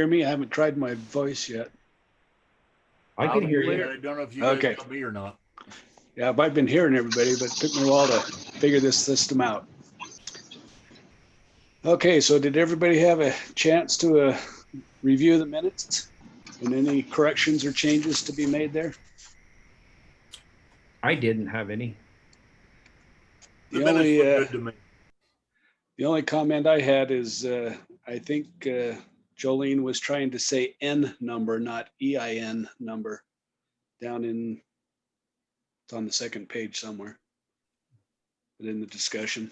hear me? I haven't tried my voice yet. I can hear you. I don't know if you guys Okay. got me or not. Yeah, I've been hearing everybody, but it took me a while to figure this system out. Okay, so did everybody have a chance to review the minutes and any corrections or changes to be made there? I didn't have any. The minutes look good to me. The only comment I had is I think Jolene was trying to say N number, not EIN number, down in, it's on the second page somewhere, but in the discussion.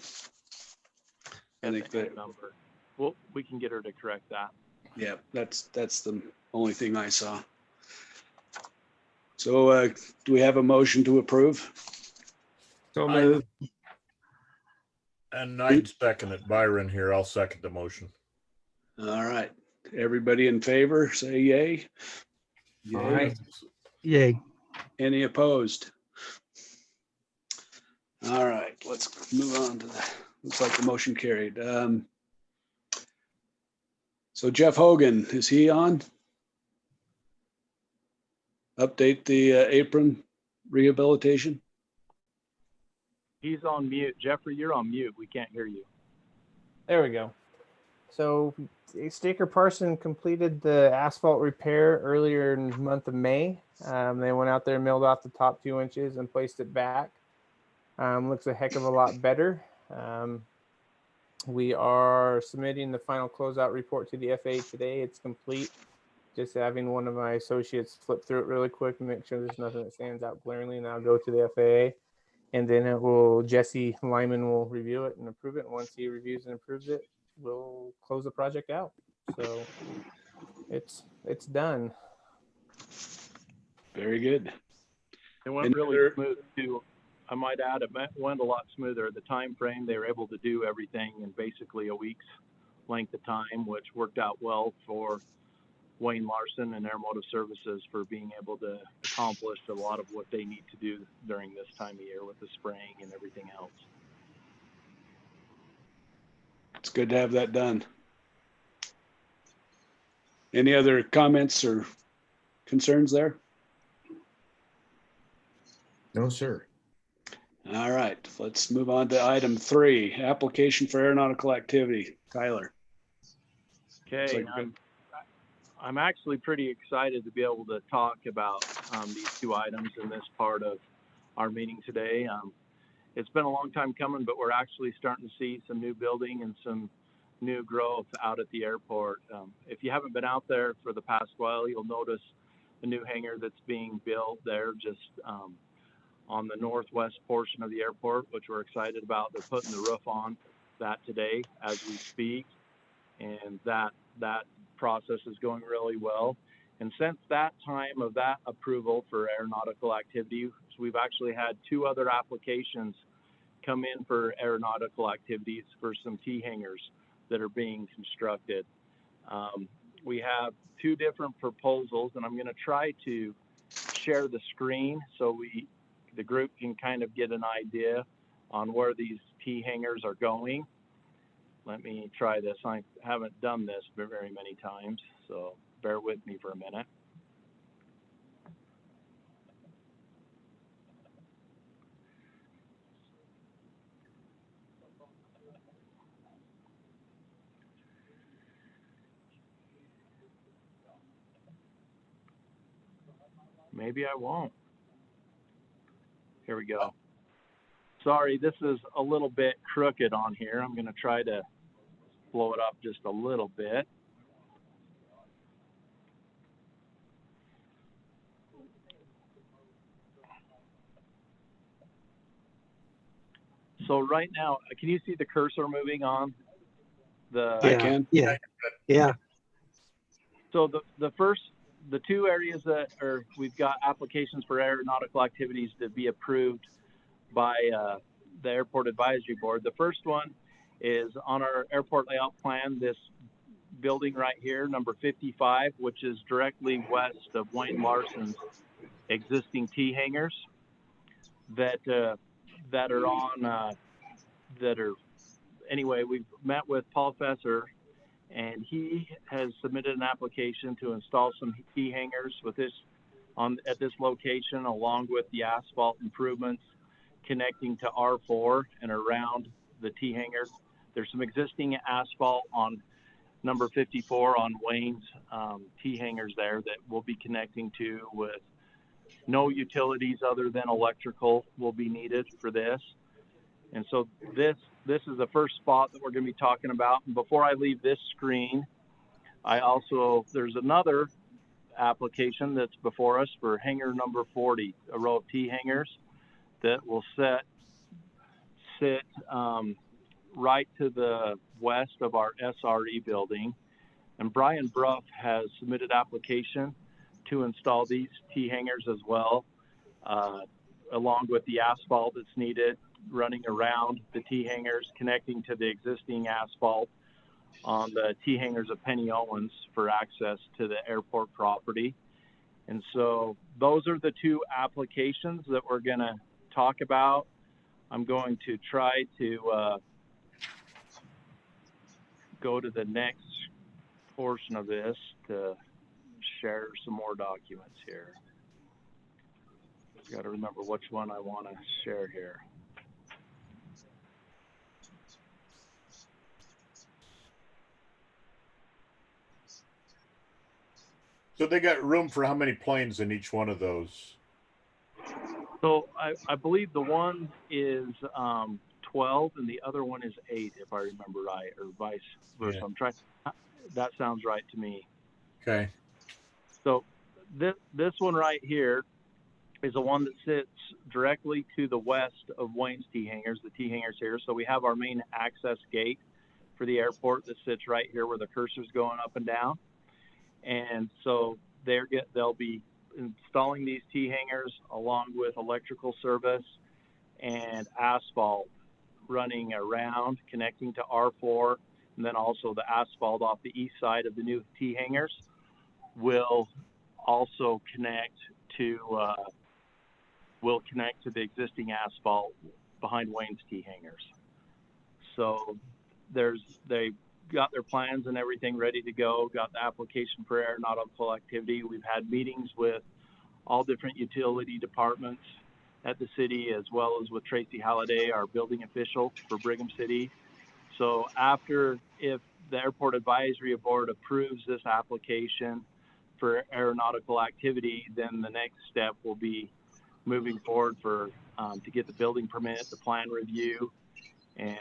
I think that number. Well, we can get her to correct that. Yeah, that's the only thing I saw. So do we have a motion to approve? So moved. And I'd second it. Byron here. I'll second the motion. All right. Everybody in favor, say yay. Yay. Aye. Yay. Any opposed? All right, let's move on to that. Looks like the motion carried. So Jeff Hogan, is he on? Update the Apron rehabilitation. He's on mute. Jeffrey, you're on mute. We can't hear you. There we go. So Staker Parson completed the asphalt repair earlier in the month of May. They went out there, milled off the top 2 inches and placed it back. Looks a heck of a lot better. We are submitting the final closeout report to the FAA today. It's complete. Just having one of my associates flip through it really quick and make sure there's nothing that stands out glaringly, and I'll go to the FAA. And then Jesse Lyman will review it and approve it. And once he reviews and approves it, we'll close the project out. So it's done. Very good. It went really smooth too. I might add, it went a lot smoother. The time frame, they were able to do everything in basically a week's length of time, which worked out well for Wayne Larson and Aeromotive Services for being able to accomplish a lot of what they need to do during this time of year with the spraying and everything else. It's good to have that done. Any other comments or concerns there? No, sir. All right, let's move on to item 3, application for aeronautical activity. Tyler. Okay, I'm actually pretty excited to be able to talk about these 2 items in this part of our meeting today. It's been a long time coming, but we're actually starting to see some new building and some new growth out at the airport. If you haven't been out there for the past while, you'll notice a new hangar that's being built there just on the northwest portion of the airport, which we're excited about. They're putting the roof on that today as we speak, and that process is going really well. And since that time of that approval for aeronautical activity, we've actually had 2 other applications come in for aeronautical activities for some T hangars that are being constructed. We have 2 different proposals, and I'm going to try to share the screen so the group can kind of get an idea on where these T hangars are going. Let me try this. I haven't done this very many times, so bear with me for a minute. Maybe I won't. Here we go. Sorry, this is a little bit crooked on here. I'm going to try to blow it up just a little bit. So right now, can you see the cursor moving on? I can. Yeah. So the 2 areas that we've got applications for aeronautical activities to be approved by the Airport Advisory Board. The first one is on our airport layout plan, this building right here, number 55, which is directly west of Wayne Larson's existing T hangars anyway, we've met with Paul Fesser and he has submitted an application to install some T hangers with this at this location, along with the asphalt improvements connecting to R4 and around the T hanger. There's some existing asphalt on number 54 on Wayne's T hangers there that we'll be connecting to, with no utilities other than electrical will be needed for this. And so this is the first spot that we're going to be talking about. And before I leave this screen, there's another application that's before us for hanger number 40, a row of T hangers that will sit right to the west of our SRE building. And Brian Bruff has submitted application to install these T hangers as well, along with the asphalt that's needed running around the T hangers, connecting to the existing asphalt on the T hangers of Penny Owens for access to the airport property. And so those are the two applications that we're going to talk about. I'm going to try to go to the next portion of this to share some more documents here. Got to remember which one I want to share here. So they got room for how many planes in each one of those? So I believe the one is 12 and the other one is 8, if I remember right, or vice versa. Yeah. That sounds right to me. Okay. So this one right here is the one that sits directly to the west of Wayne's T hangers, the T hangers here. So we have our main access gate for the airport that sits right here where the cursor's going up and down. And so they'll be installing these T hangers along with electrical service and asphalt running around, connecting to R4, and then also the asphalt off the east side of the new T hangers will also connect to the existing asphalt behind Wayne's T hangers. So they got their plans and everything ready to go, got the application for aeronautical activity. We've had meetings with all different utility departments at the city, as well as with Tracy Halliday, our building official for Brigham City. So if the Airport Advisory Board approves this application for aeronautical activity, then the next step will be moving forward to get the building permit, the plan review, and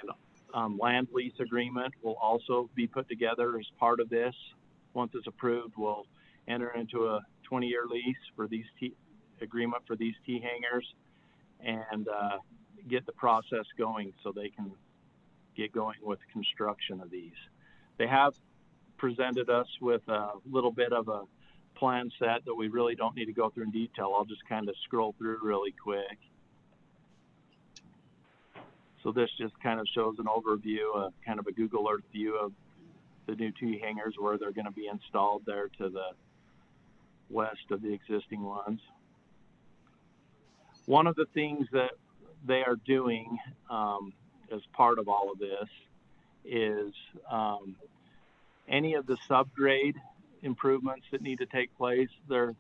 land lease agreement will also be put together as part of this. Once it's approved, we'll enter into a 20-year lease for these agreement for these T hangers and get the process going so they can get going with construction of these. They have presented us with a little bit of a plan set that we really don't need to go through in detail. I'll just kind of scroll through really quick. So this just kind of shows an overview, kind of a Google Earth view of the new T hangers where they're going to be installed there to the west of the existing ones. One of the things that they are doing as part of all of this is any of the subgrade improvements that need to take place. They're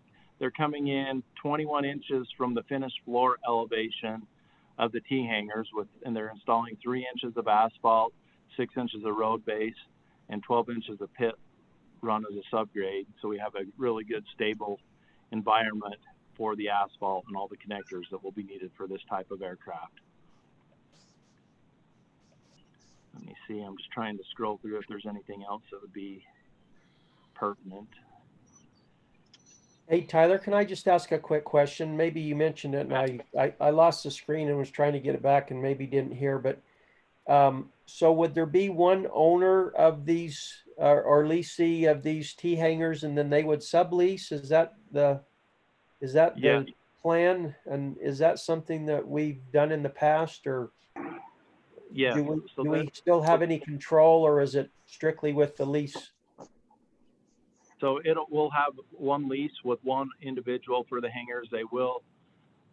coming in 21 inches from the finished floor elevation of the T hangers and they're installing 3 inches of asphalt, 6 inches of road base, and 12 inches of pit run as a subgrade. So we have a really good stable environment for the asphalt and all the connectors that will be needed for this type of aircraft. Let me see, I'm just trying to scroll through if there's anything else that would be pertinent. Hey, Tyler, can I just ask a quick question? Maybe you mentioned it and I lost the screen and was trying to get it back and maybe didn't hear, but so would there be one owner of these or leasee of these T hangers and then they would sublease? Is that the plan? And is that something that we've done in the past, or do we still have any control, or is it strictly with the lease? So we'll have one lease with one individual for the hangars. They will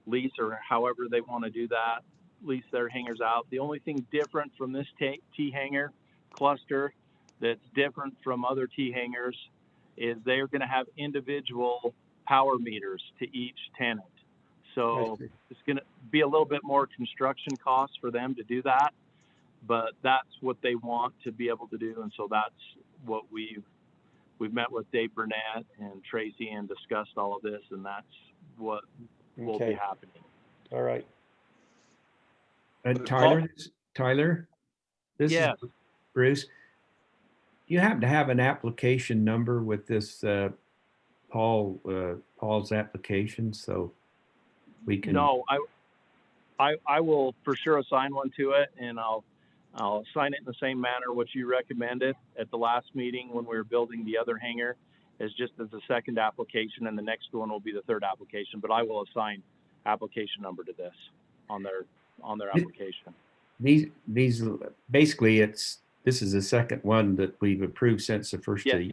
lease, or however they want to do that, lease their hangars out. The only thing different from this T hanger cluster that's different from other T hangars is they're going to have individual power meters to each tenant. So it's going to be a little bit more construction costs for them to do that, but that's what they want to be able to do. And so that's what we've met with Dave Burnett and Tracy and discussed all of this, and that's what will be happening. All right. Tyler, this is Bruce. You happen to have an application number with this Paul's application, so we can. No, I will for sure assign one to it, and I'll assign it in the same manner which you recommended at the last meeting when we were building the other hangar, as just as the second application, and the next one will be the third application. But I will assign application number to this on their application. These basically this is the second one that we've approved since the first two.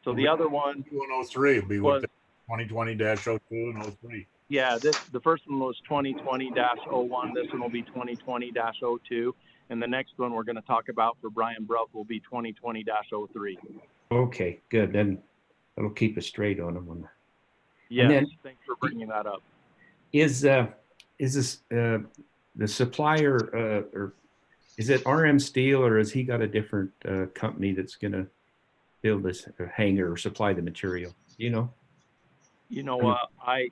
So the other one 103 will be with 2020-02 and 03. Yeah, the first one was 2020-01. This one will be 2020-02, and the next one we're going to talk about for Brian Bruff will be 2020-03. Okay, good. Then that'll keep us straight on them. Yes, thanks for bringing that up. Is this the supplier or is it RM Steel, or has he got a different company that's going to build this hangar or supply the material? You know? You know what? I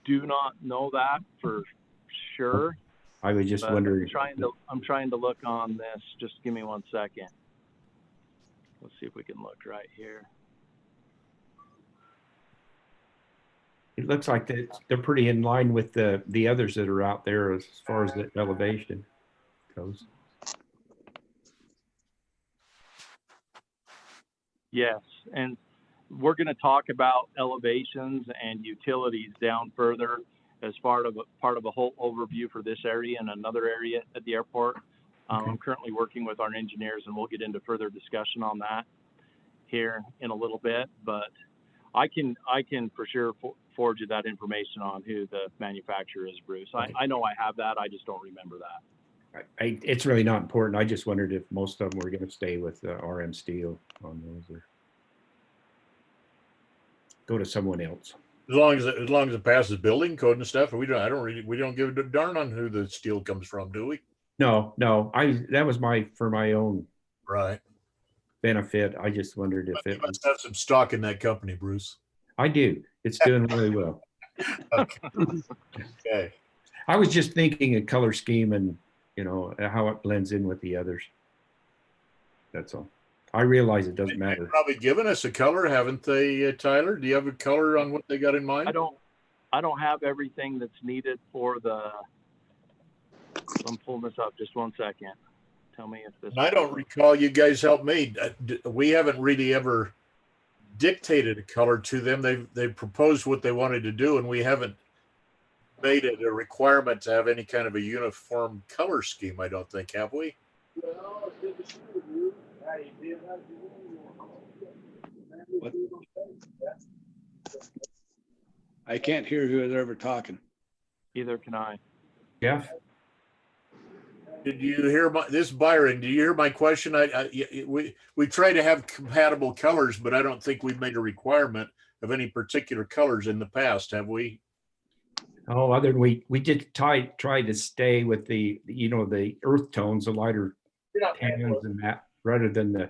do not know that for sure. I was just wondering. I'm trying to look on this. Just give me 1 second. Let's see if we can look right here. It looks like they're pretty in line with the others that are out there as far as the elevation goes. Yes, and we're going to talk about elevations and utilities down further as part of a whole overview for this area and another area at the airport. I'm currently working with our engineers, and we'll get into further discussion on that here in a little bit. But I can for sure forward you that information on who the manufacturer is, Bruce. I know I have that. I just don't remember that. It's really not important. I just wondered if most of them were going to stay with RM Steel on those, or go to someone else. As long as it passes building code and stuff, we don't give a darn on who the steel comes from, do we? No. That was for my own benefit. I just wondered if it must have some stock in that company, Bruce. I do. It's doing really well. Okay. I was just thinking a color scheme and how it blends in with the others. That's all. I realize it doesn't matter. They've probably given us a color, haven't they, Tyler? Do you have a color on what they got in mind? I don't have everything that's needed for the. I'm pulling this up. Just 1 second. Tell me if this. I don't recall you guys helped me. We haven't really ever dictated a color to them. They've proposed what they wanted to do, and we haven't made it a requirement to have any kind of a uniform color scheme. I don't think, have we? What? I can't hear who is ever talking. Either can I. Jeff? Did you hear this, Byron? Did you hear my question? We try to have compatible colors, but I don't think we've made a requirement of any particular colors in the past, have we? Oh, other than we did try to stay with the earth tones, the lighter tans and that, rather than the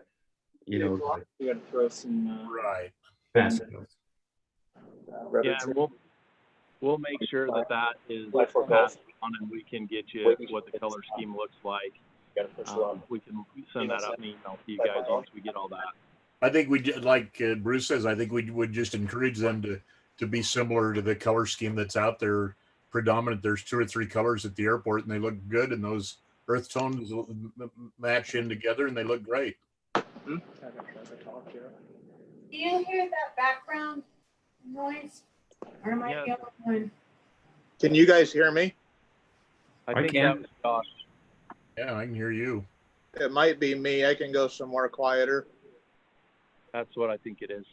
we got to throw some pastels. Yeah, we'll make sure that is passed on, and we can get you what the color scheme looks like. We can send that out in email to you guys once we get all that. I think we did, like Bruce says, I think we would just encourage them to be similar to the color scheme that's out there. Predominant. There's 2 or 3 colors at the airport, and they look good, and those earth tones match in together, and they look great. Do you hear that background noise? Or am I the only one? Can you guys hear me? I think that was Josh. Yeah, I can hear you. It might be me. I can go somewhere quieter. That's what I think it is.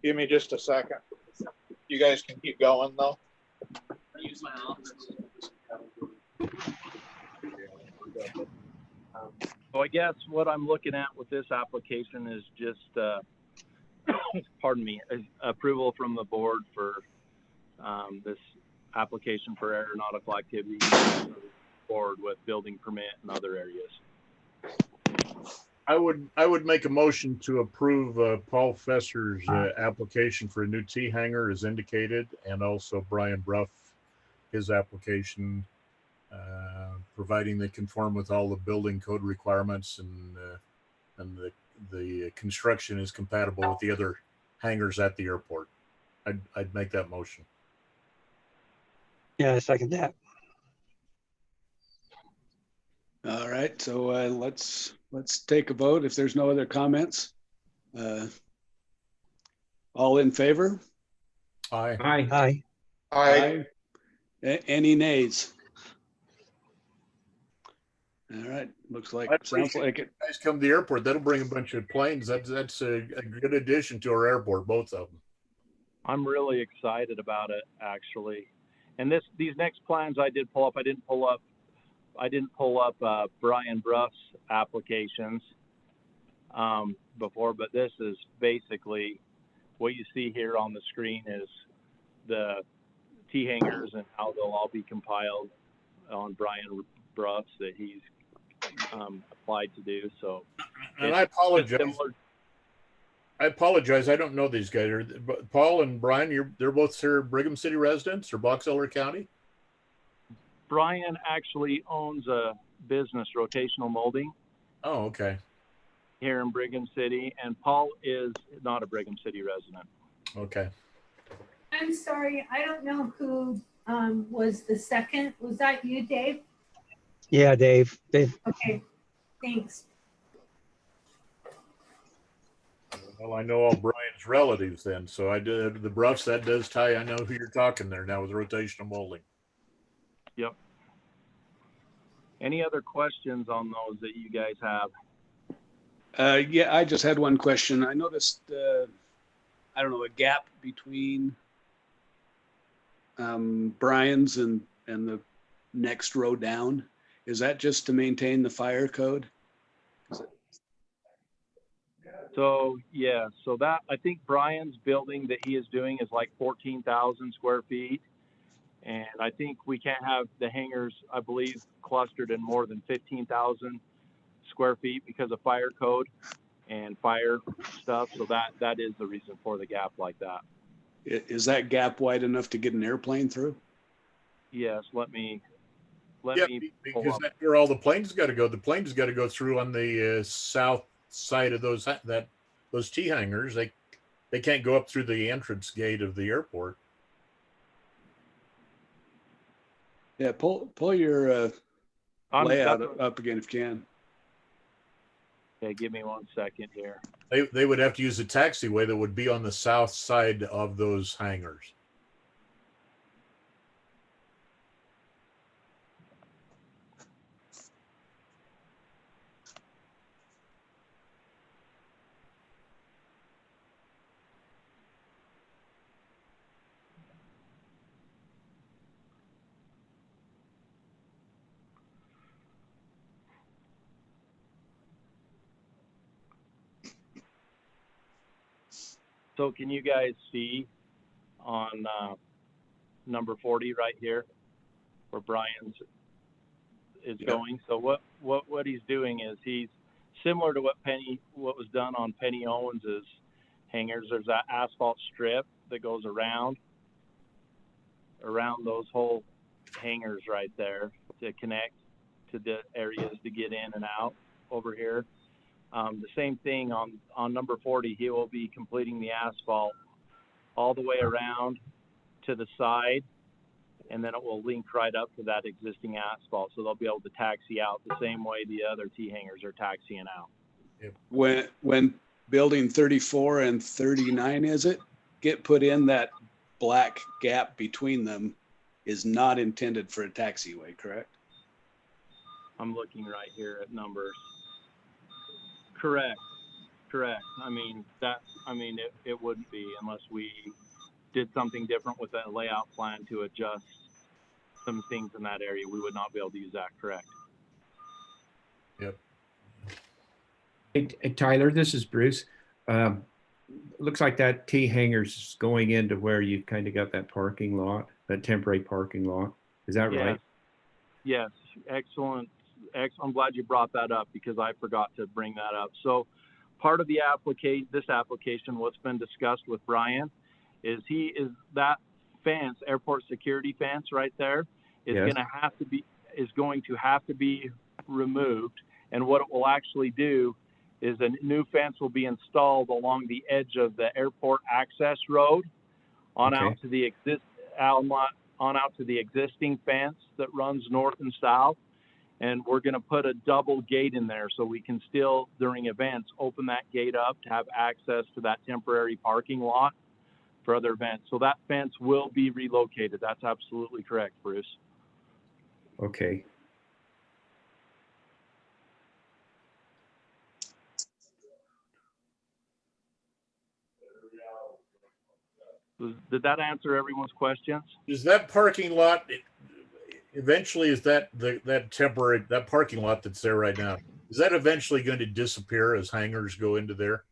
Give me just a second. You guys can keep going though. Use my office. of it. So I guess what I'm looking at with this application is just, pardon me, approval from the board for this application for aeronautical activity forward with building permit and other areas. I would make a motion to approve Paul Fesser's application for a new T hangar as indicated, and also Brian Bruff, his application, providing they conform with all the building code requirements and the construction is compatible with the other hangars at the airport. I'd make that motion. Yeah, I second that. All right, so let's take a vote if there's no other comments. All in favor? Aye. Aye. Aye. Any nays? All right, looks like, sounds like it. Guys come to the airport, that'll bring a bunch of planes. That's a good addition to our airport, both of them. I'm really excited about it, actually. And these next plans I did pull up, I didn't pull up Brian Bruff's applications before, but this is basically what you see here on the screen is the T hangars and how they'll all be compiled on Brian Bruff's that he's applied to do. So, and I apologize. I don't know these guys. Paul and Brian, they're both here Brigham City residents or Box Elder County? Brian actually owns a business, Rotational Molding. Oh, okay. Here in Brigham City, and Paul is not a Brigham City resident. Okay. I'm sorry, I don't know who was the second. Was that you, Dave? Yeah, Dave. Okay, thanks. Well, I know all Brian's relatives then, so I did the Bruffs. That does tie. I know who you're talking there now with Rotational Molding. Yep. Any other questions on those that you guys have? Yeah, I just had one question. I noticed, I don't know, a gap between Brian's and the next row down. Is that just to maintain the fire code? So yeah, so that I think Brian's building that he is doing is like 14,000 square feet. And I think we can't have the hangars, I believe, clustered in more than 15,000 square feet because of fire code and fire stuff. So that is the reason for the gap like that. Is that gap wide enough to get an airplane through? Yes, let me because that's where all the planes got to go. The planes got to go through on the south side of those T hangars. They can't go up through the entrance gate of the airport. Yeah, pull your layout up again if you can. Okay, give me 1 second here. They would have to use a taxiway that would be on the south side of those hangars. So can you guys see on number 40 right here where Brian's is going? So what he's doing is he's similar to what was done on Penny Owens's hangars. There's that asphalt strip that goes around those whole hangars right there to connect to the areas to get in and out over here. The same thing on number 40, he will be completing the asphalt all the way around to the side, and then it will link right up to that existing asphalt. So they'll be able to taxi out the same way the other T hangars are taxiing out. When building 34 and 39, get put in, that black gap between them is not intended for a taxiway, correct? I'm looking right here at numbers. Correct. I mean, it wouldn't be unless we did something different with that layout plan to adjust some things in that area. We would not be able to use that, correct? Yep. Hey, Tyler, this is Bruce. Looks like that T hangar's going into where you've kind of got that parking lot, that temporary parking lot. Is that right? Yes, excellent. I'm glad you brought that up because I forgot to bring that up. So part of the this application, what's been discussed with Brian is that fence, airport security fence right there is Yes. going to have to be removed. And what it will actually do is a new fence will be installed along the edge of the airport access road on Okay. out to the existing fence that runs north and south. And we're going to put a double gate in there so we can still, during events, open that gate up to have access to that temporary parking lot for other events. So that fence will be relocated. That's absolutely correct, Bruce. Okay. Did that answer everyone's questions? Is that parking lot eventually, is that that parking lot that's there right now, is that eventually going to disappear as hangars go into there?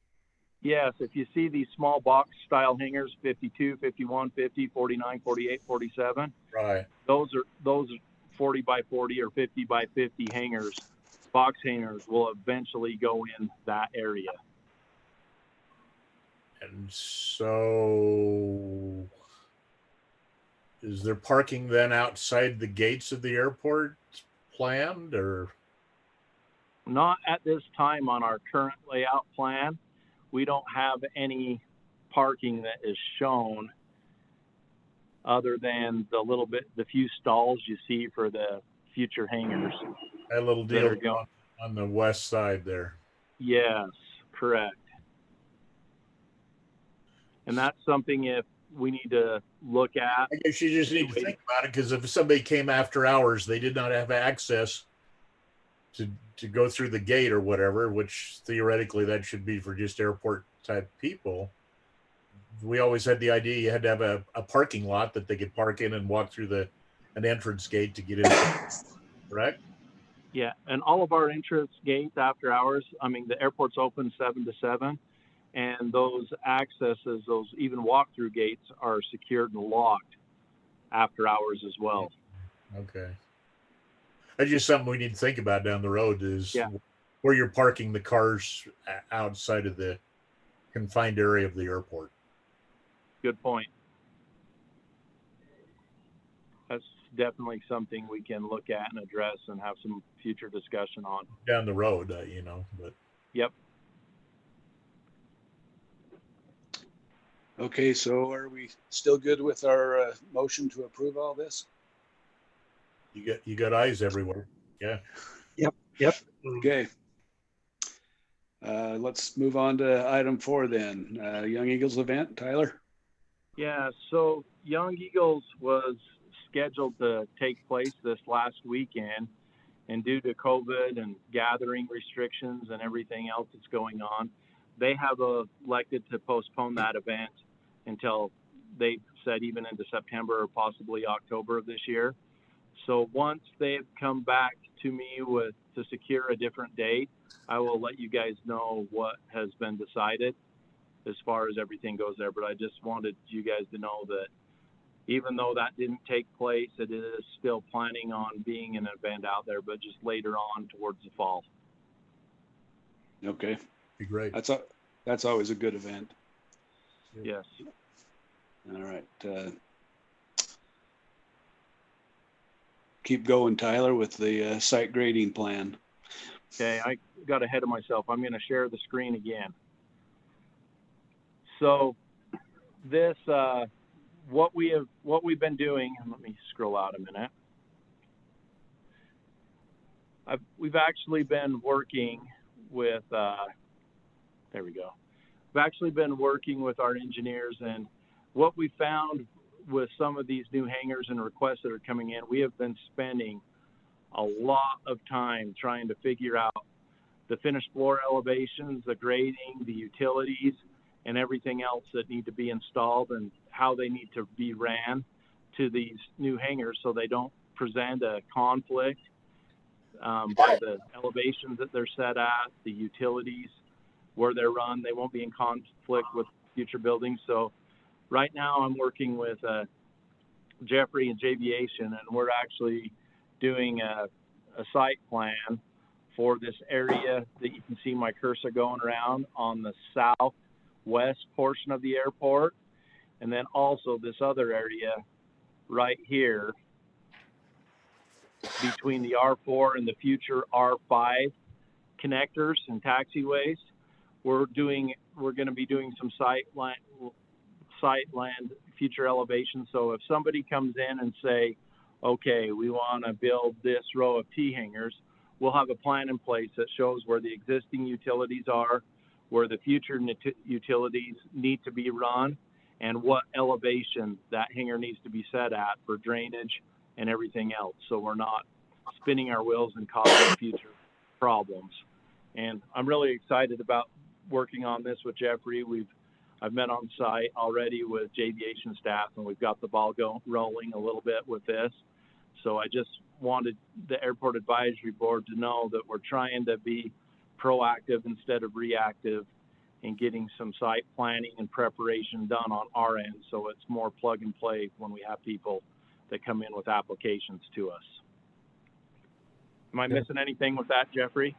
Yes, if you see these small box style hangars, 52, 51, 50, 49, 48, 47, Right. those 40 by 40 or 50 by 50 hangars, box hangars will eventually go in that area. And so is there parking then outside the gates of the airport planned, or? Not at this time on our current layout plan. We don't have any parking that is shown other than the few stalls you see for the future hangars. That little deal going on the west side there. Yes, correct. And that's something if we need to look at. I guess you just need to think about it, because if somebody came after hours, they did not have access to go through the gate or whatever, which theoretically that should be for just airport type people. We always had the idea you had to have a parking lot that they could park in and walk through an entrance gate to get in. Correct? Yeah, and all of our entrance gates after hours, I mean, the airport's open 7 to 7, and those accesses, those even walk-through gates are secured and locked after hours as well. Okay. That's just something we need to think about down the road, is Yeah. where you're parking the cars outside of the confined area of the airport. Good point. That's definitely something we can look at and address and have some future discussion on. Down the road, but. Yep. Okay, so are we still good with our motion to approve all this? You got eyes everywhere. Yeah. Yep. Okay. Let's move on to item 4 then. Young Eagles event, Tyler? Yeah, so Young Eagles was scheduled to take place this last weekend, and due to COVID and gathering restrictions and everything else that's going on, they have elected to postpone that event until they said even into September or possibly October of this year. So once they've come back to me to secure a different date, I will let you guys know what has been decided as far as everything goes there. But I just wanted you guys to know that even though that didn't take place, it is still planning on being an event out there, but just later on towards the fall. Okay. Be great. That's always a good event. Yes. All right. Keep going, Tyler, with the site grading plan. Okay, I got ahead of myself. I'm going to share the screen again. So this, what we've been doing, and let me scroll out a minute. We've actually been working with, there we go. We've actually been working with our engineers, and what we found with some of these new hangars and requests that are coming in, we have been spending a lot of time trying to figure out the finished floor elevations, the grading, the utilities, and everything else that need to be installed and how they need to be ran to these new hangars so they don't present a conflict by the elevations that they're set at, the utilities, where they're run. They won't be in conflict with future buildings. So right now I'm working with Jeffrey and Javiation, and we're actually doing a site plan for this area that you can see my cursor going around on the southwest portion of the airport. And then also this other area right here between the R4 and the future R5 connectors and taxiways. We're going to be doing some site land future elevation. So if somebody comes in and say, okay, we want to build this row of T hangers, we'll have a plan in place that shows where the existing utilities are, where the future utilities need to be run, and what elevation that hanger needs to be set at for drainage and everything else. So we're not spinning our wheels and causing future problems. And I'm really excited about working on this with Jeffrey. I've met on site already with Javiation staff, and we've got the ball rolling a little bit with this. So I just wanted the Airport Advisory Board to know that we're trying to be proactive instead of reactive in getting some site planning and preparation done on our end, so it's more plug and play when we have people that come in with applications to us. Am I missing anything with that, Jeffrey?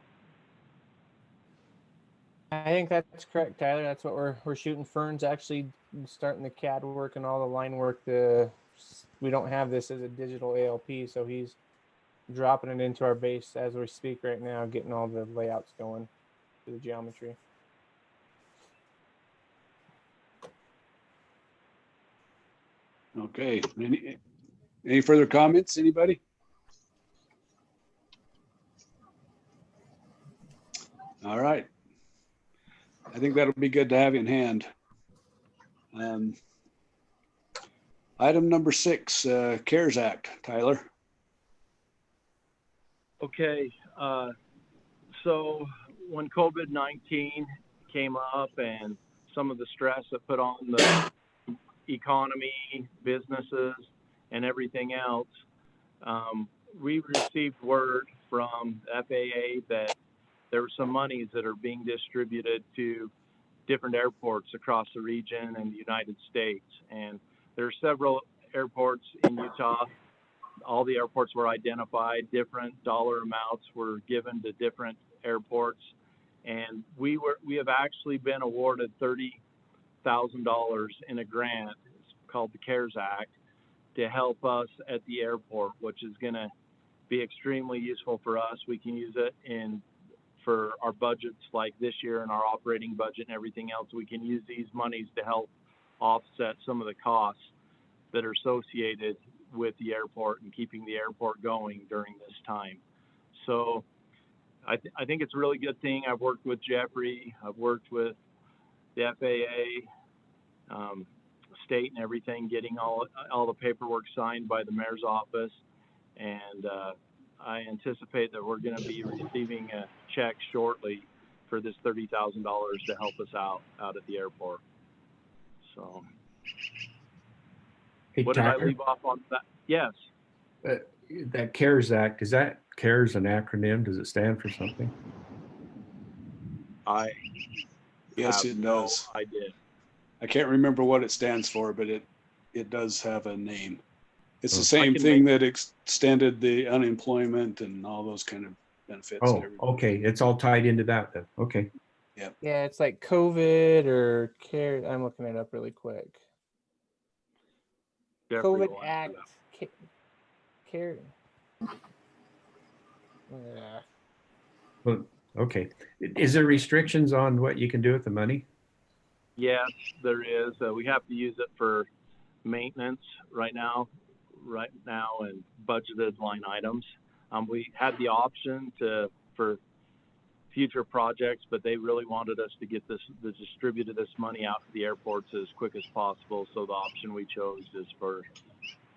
I think that's correct, Tyler. That's what we're shooting. Fern's actually starting the CAD work and all the line work. We don't have this as a digital ALP, so he's dropping it into our base as we speak right now, getting all the layouts going to the geometry. Okay. Any further comments, anybody? All right. I think that'll be good to have in hand. Item number 6, CARES Act, Tyler. Okay. So when COVID-19 came up and some of the stress that put on the economy, businesses, and everything else, we received word from FAA that there were some monies that are being distributed to different airports across the region and the United States. And there are several airports in Utah. All the airports were identified, different dollar amounts were given to different airports. And we have actually been awarded $30,000 in a grant. It's called the CARES Act to help us at the airport, which is going to be extremely useful for us. We can use it for our budgets like this year and our operating budget and everything else. We can use these monies to help offset some of the costs that are associated with the airport and keeping the airport going during this time. So I think it's a really good thing. I've worked with Jeffrey, I've worked with the FAA, state and everything, getting all the paperwork signed by the mayor's office. And I anticipate that we're going to be receiving a check shortly for this $30,000 to help us out at the airport. So, Hey, what Tyler, did I leave off on that? Yes. That CARES Act, is that CARES an acronym? Does it stand for something? Yes, it does. I did. I can't remember what it stands for, but it does have a name. It's the Oh. same thing that extended the unemployment and all those kind of benefits. Oh, okay. It's all tied into that then. Okay. Yeah, it's like COVID or CARES. I'm looking it up really quick. Jeffrey COVID will Act. answer CARES. Well, okay. Is there restrictions on what you can do with the money? Yes, there is. We have to use it for maintenance right now and budgeted line items. We had the option for future projects, but they really wanted us to get distributed this money out to the airports as quick as possible. So the option we chose is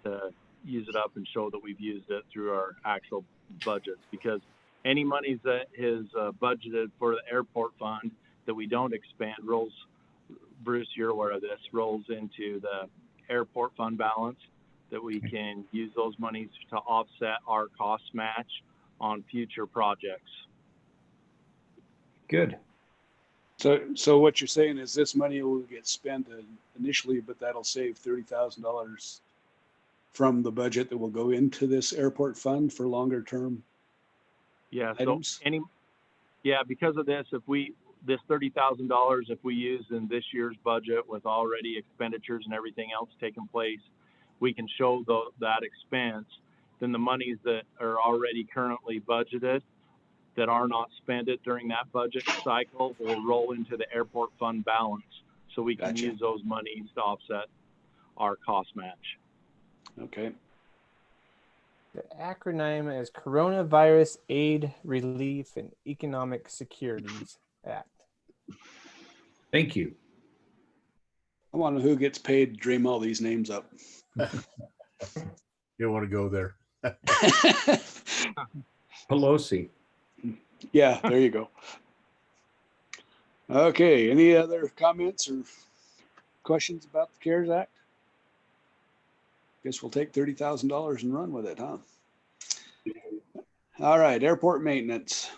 to use it up and show that we've used it through our actual budgets, because any monies that is budgeted for the airport fund that we don't expand Bruce, you're aware of this, rolls into the airport fund balance that we can use those monies to offset our cost match on future projects. Good. So what you're saying is this money will get spent initially, but that'll save $30,000 from the budget that will go into this airport fund for longer term Yeah. items? So because of this, this $30,000, if we use in this year's budget with already expenditures and everything else taking place, we can show that expense. Then the monies that are already currently budgeted that are not spent during that budget cycle will roll into the airport fund balance. So we can Gotcha. use those monies to offset our cost match. Okay. The acronym is Coronavirus Aid, Relief, and Economic Securities Act. Thank you. I wonder who gets paid to dream all these names up. You want to go there. Pelosi. Yeah, there you go. Okay, any other comments or questions about the CARES Act? Guess we'll take $30,000 and run with it, huh? All right, airport maintenance.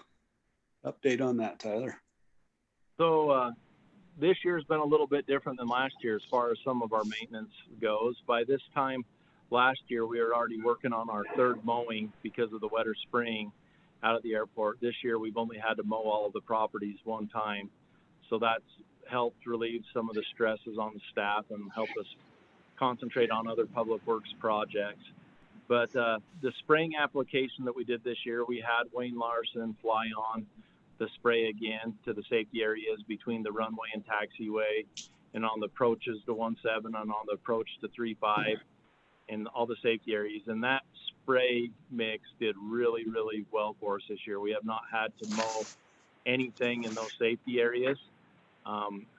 Update on that, Tyler. So this year's been a little bit different than last year as far as some of our maintenance goes. By this time last year, we were already working on our third mowing because of the wetter spring out at the airport. This year, we've only had to mow all of the properties one time. So that's helped relieve some of the stresses on the staff and help us concentrate on other public works projects. But the spraying application that we did this year, we had Wayne Larson fly on the spray again to the safety areas between the runway and taxiway and on the approaches to 17 and on the approach to 35 and all the safety areas. And that spray mix did really, really well for us this year. We have not had to mow anything in those safety areas.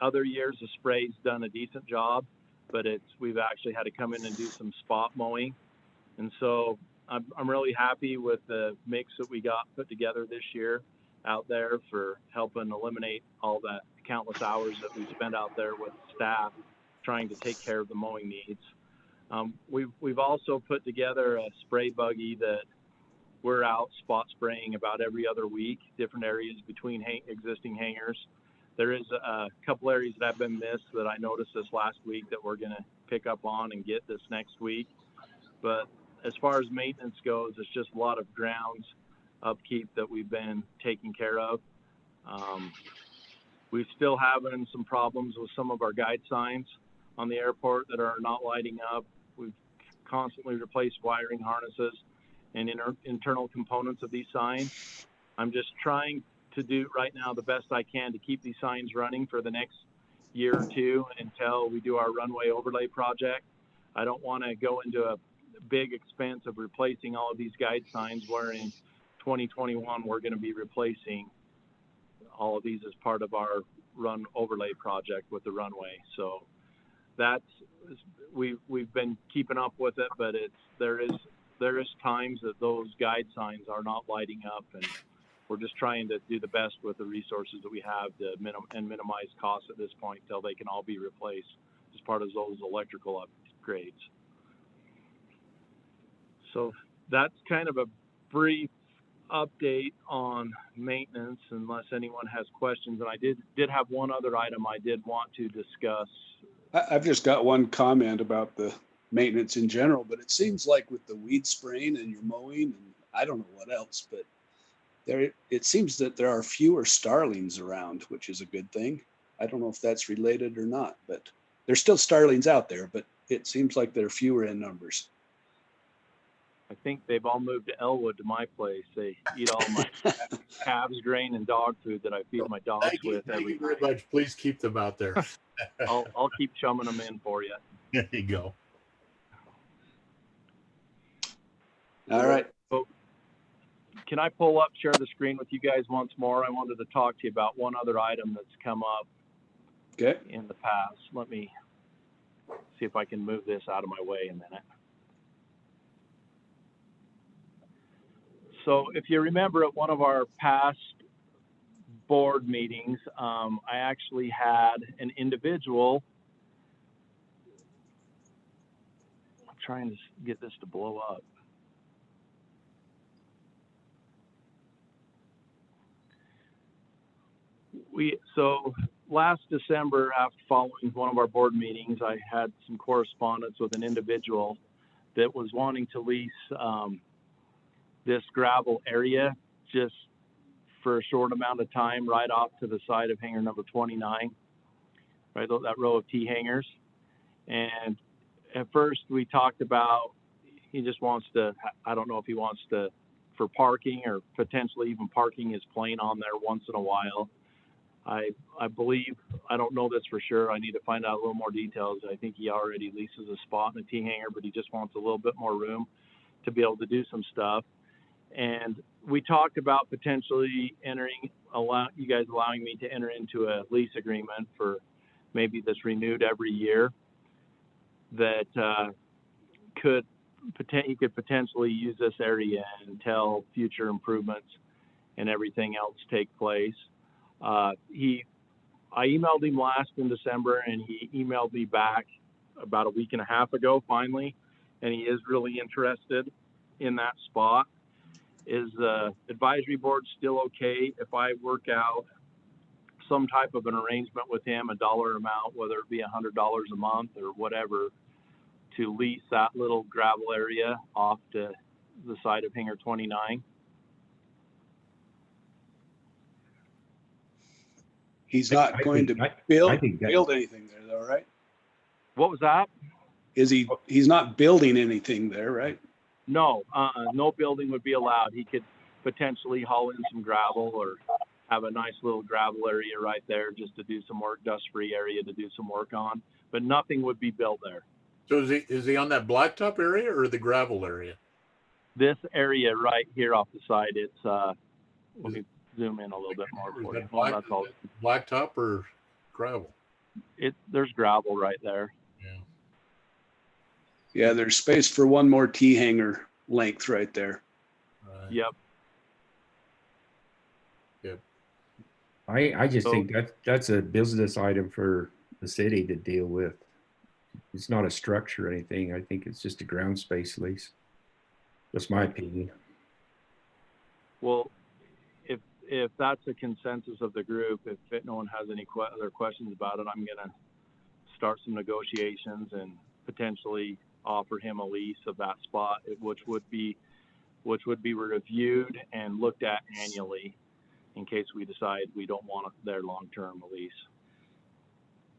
Other years, the spray's done a decent job, but we've actually had to come in and do some spot mowing. And so I'm really happy with the mix that we got put together this year out there for helping eliminate all that countless hours that we spent out there with staff trying to take care of the mowing needs. We've also put together a spray buggy that we're out spot spraying about every other week, different areas between existing hangars. There is a couple areas that have been missed that I noticed this last week that we're going to pick up on and get this next week. But as far as maintenance goes, it's just a lot of grounds upkeep that we've been taking care of. We're still having some problems with some of our guide signs on the airport that are not lighting up. We've constantly replaced wiring harnesses and internal components of these signs. I'm just trying to do right now the best I can to keep these signs running for the next year or two until we do our runway overlay project. I don't want to go into a big expense of replacing all of these guide signs where in 2021 we're going to be replacing all of these as part of our run overlay project with the runway. So we've been keeping up with it, but there is times that those guide signs are not lighting up, and we're just trying to do the best with the resources that we have to minimize costs at this point until they can all be replaced as part of those electrical upgrades. So that's kind of a brief update on maintenance, unless anyone has questions. And I did have one other item I did want to discuss. I've just got one comment about the maintenance in general, but it seems like with the weed spraying and your mowing, and I don't know what else, but it seems that there are fewer starlings around, which is a good thing. I don't know if that's related or not, but there's still starlings out there, but it seems like they're fewer in numbers. I think they've all moved to Elwood to my place. They eat all my calves, grain, and dog food that I feed my dogs with. Thank you very much. Please keep them out there. I'll keep chumming them in for you. There you go. All right. So, can I share the screen with you guys once more? I wanted to talk to you about one other item that's come up in the past. Let me see if I can move this out of my way a minute. So if you remember at one of our past board meetings, I actually had an individual, I'm trying to get this to blow up. So last December, after following one of our board meetings, I had some correspondence with an individual that was wanting to lease this gravel area just for a short amount of time right off to the side of hangar number 29, right, that row of T hangars. And at first we talked about, he just wants to, I don't know if he wants to, for parking or potentially even parking his plane on there once in a while. I believe, I don't know this for sure. I need to find out a little more details. I think he already leases a spot in a T hangar, but he just wants a little bit more room to be able to do some stuff. And we talked about potentially you guys allowing me to enter into a lease agreement for maybe this renewed every year that he could potentially use this area until future improvements and everything else take place. I emailed him last in December, and he emailed me back about a week and a half ago finally, and he is really interested in that spot. Is the advisory board still okay if I work out some type of an arrangement with him, a dollar amount, whether it be $100 a month or whatever, to lease that little gravel area off to the side of hangar 29? He's not going to build anything there though, right? What was that? He's not building anything there, right? No, no building would be allowed. He could potentially haul in some gravel or have a nice little gravel area right there just to do some work, dust-free area to do some work on, but nothing would be built there. So is he on that blacktop area or the gravel area? This area right here off the side, it's, let me zoom in a little bit more for you. Well, that's all. Blacktop or gravel? There's gravel right there. Yeah, there's space for one more T hanger length right there. Yep. I just think that's a business item for the city to deal with. It's not a structure or anything. I think it's just a ground space lease. That's my opinion. Well, if that's a consensus of the group, if no one has any other questions about it, I'm gonna start some negotiations and potentially offer him a lease of that spot, which would be reviewed and looked at annually in case we decide we don't want their long-term lease.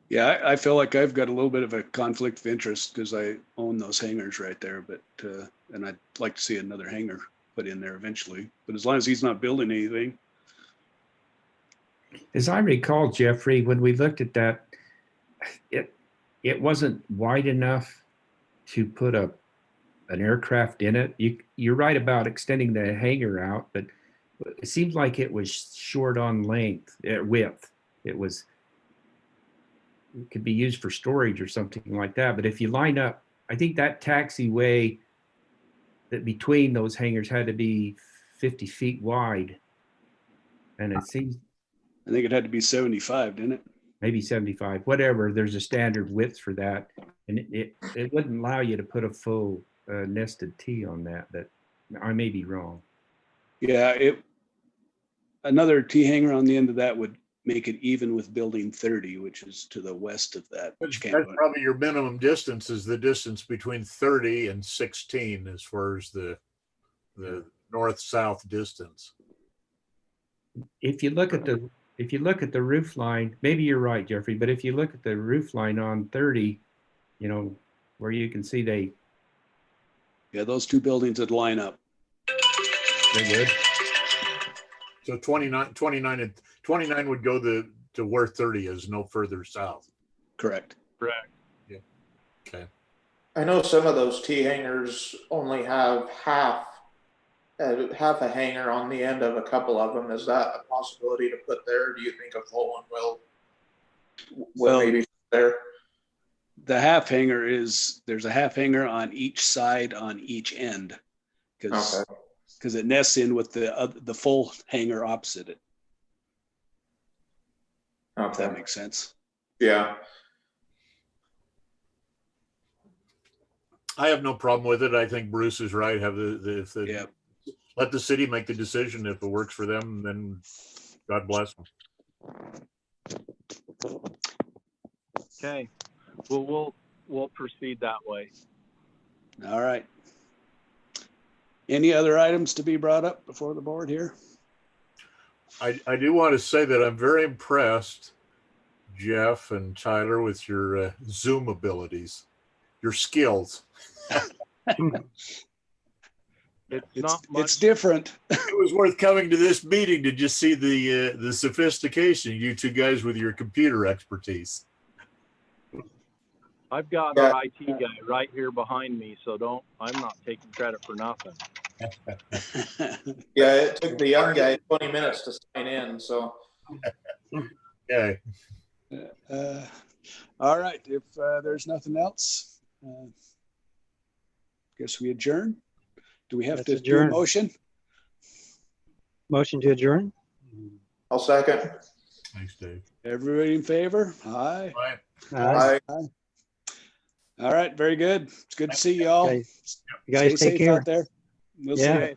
Yeah, I feel like I've got a little bit of a conflict of interest because I own those hangars right there, but and I'd like to see another hangar put in there eventually. But as long as he's not building anything. As I recall, Jeffrey, when we looked at that, it wasn't wide enough to put an aircraft in it. You're right about extending the hangar out, but it seemed like it was short on width. It could be used for storage or something like that. But if you line up, I think that taxiway that between those hangars had to be 50 feet wide. And it seems, I think it had to be 75, didn't it? Maybe 75, whatever. There's a standard width for that. And it wouldn't allow you to put a full nested T on that, but I may be wrong. Yeah, another T hanger on the end of that would make it even with building 30, which is to the west of that. That's probably your minimum distance, is the distance between 30 and 16 as far as the north-south distance. If you look at the roof line, maybe you're right, Jeffrey, but if you look at the roof line on 30, where you can see yeah, those two buildings would line up. They would. So 29 would go to where 30 is, no further south. Correct. Yeah. Okay. I know some of those T hangars only have half a hanger on the end of a couple of them. Is that a possibility to put there? Do you think a full one will maybe there? The half hanger there's a half hanger on each side on each end because it nests in with the full hanger opposite it. Okay. If that makes sense. Yeah. I have no problem with it. I think Bruce is right. Let the city make the decision. If it works for them, then God bless them. Okay, well, we'll proceed that way. All right. Any other items to be brought up before the board here? I do want to say that I'm very impressed, Jeff and Tyler, with your Zoom abilities, your skills. It's different. It was worth coming to this meeting to just see the sophistication, you two guys with your computer expertise. I've got our IT guy right here behind me, so I'm not taking credit for nothing. Yeah, it took the young guy 20 minutes to sign in, so. Okay. All right, if there's nothing else, guess we adjourn. Do we have Let's to adjourn. do a motion? Motion to adjourn? I'll second. Thanks, Dave. Everybody in favor? Aye. Aye. All right, very good. It's good to see you all. Okay. You guys Stay take safe care. out there. We'll Yeah. see you. Okay,